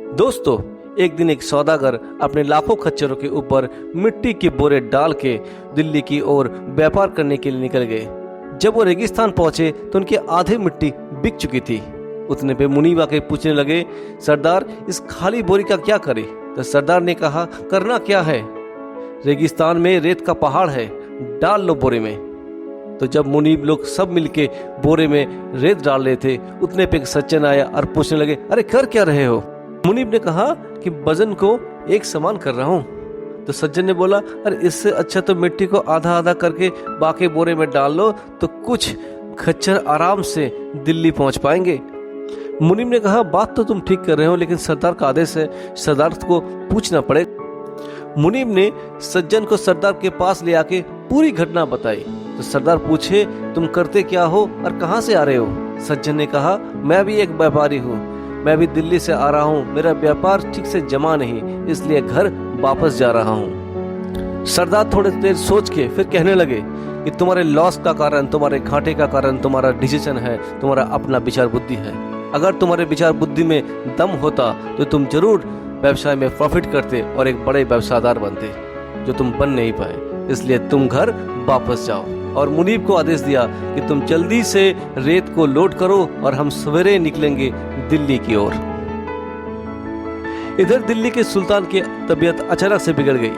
दोस्तों, एक दिन एक सौदागर अपने लाखों खच्चरों के ऊपर मिट्टी के बोरे डाल के दिल्ली की ओर व्यापार करने के लिए निकल गए। जब वो रेगिस्तान पहुंचे तो उनकी आधी मिट्टी बिक चुकी थी। उतने पे मुनीब आके पूछने लगे, सरदार इस खाली बोरी का क्या करें? तो सरदार ने कहा, करना क्या है, रेगिस्तान में रेत का पहाड़ है, डाल लो बोरे में। तो जब मुनीब लोग सब मिलके बोरे में रेत डाल रहे थे, उतने पे एक सज्जन आया और पूछने लगे, अरे कर क्या रहे हो? मुनीब ने कहा कि वजन को एक समान कर रहा हूँ। तो सज्जन ने बोला, अरे इससे अच्छा तो मिट्टी को आधा आधा करके बाकी बोरे में डाल लो, तो कुछ खच्चर आराम से दिल्ली पहुंच पाएंगे। मुनीब ने कहा, बात तो तुम ठीक कर रहे हो, लेकिन सरदार का आदेश है, सरदार को पूछना पड़ेगा। मुनीब ने सज्जन को सरदार के पास ले आके पूरी घटना बताई। तो सरदार पूछे, तुम करते क्या हो और कहाँ से आ रहे हो? सज्जन ने कहा, मैं भी एक व्यापारी हूँ, मैं भी दिल्ली से आ रहा हूँ, मेरा व्यापार ठीक से जमा नहीं, इसलिए घर वापस जा रहा हूँ। सरदार थोड़ी देर सोच के फिर कहने लगे कि तुम्हारे लॉस का कारण, तुम्हारे घाटे का कारण तुम्हारा डिसीजन है, तुम्हारा अपना विचार बुद्धि है। अगर तुम्हारे विचार बुद्धि में दम होता तो तुम जरूर व्यवसाय में प्रॉफिट करते और एक बड़े व्यवसायदार बनते, जो तुम बन नहीं पाए। इसलिए तुम घर वापस जाओ। और मुनीब को आदेश दिया कि तुम जल्दी से रेत को लोड करो और हम सवेरे निकलेंगे दिल्ली की ओर। इधर दिल्ली के सुल्तान की तबीयत अचानक से बिगड़ गई।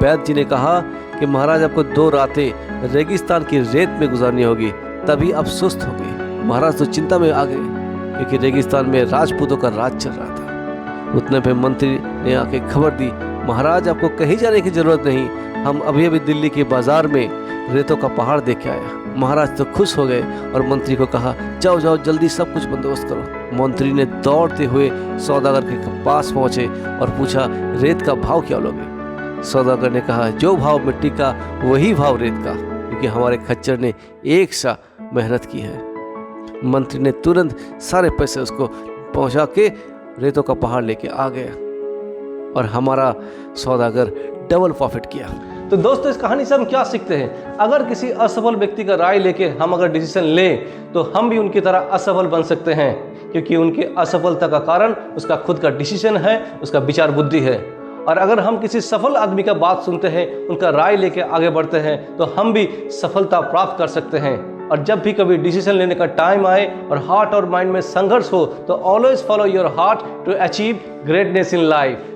वैद्य जी ने कहा कि महाराज आपको 2 रातें रेगिस्तान की रेत में गुजारनी होगी, तभी आप सुस्त हो गए। महाराज तो चिंता में आ गए, क्योंकि रेगिस्तान में राजपूतों का राज चल रहा था। उतने पे मंत्री ने आके खबर दी, महाराज आपको कहीं जाने की जरूरत नहीं, हम अभी अभी दिल्ली के बाजार में रेतों का पहाड़ देख के आया। महाराज तो खुश हो गए और मंत्री को कहा, जाओ जाओ जल्दी सब कुछ बंदोबस्त करो। मंत्री ने दौड़ते हुए सौदागर के पास पहुंचे और पूछा, रेत का भाव क्या लोगे? सौदागर ने कहा, जो भाव मिट्टी का वही भाव रेत का, क्योंकि हमारे खच्चर ने एक सा मेहनत की है। मंत्री ने तुरंत सारे पैसे उसको पहुंचा के रेतों का पहाड़ लेके आ गया और हमारा सौदागर डबल प्रॉफिट किया। तो दोस्तों, इस कहानी से हम क्या सीखते हैं? अगर किसी असफल व्यक्ति का राय लेके हम अगर डिसीजन लें तो हम भी उनकी तरह असफल बन सकते हैं, क्योंकि उनकी असफलता का कारण उसका खुद का डिसीजन है, उसका विचार बुद्धि है। और अगर हम किसी सफल आदमी का बात सुनते हैं, उनका राय लेके आगे बढ़ते हैं, तो हम भी सफलता प्राप्त कर सकते हैं। और जब भी कभी डिसीजन लेने का टाइम आए और हार्ट और माइंड में संघर्ष हो, तो always follow your heart to achieve greatness in life.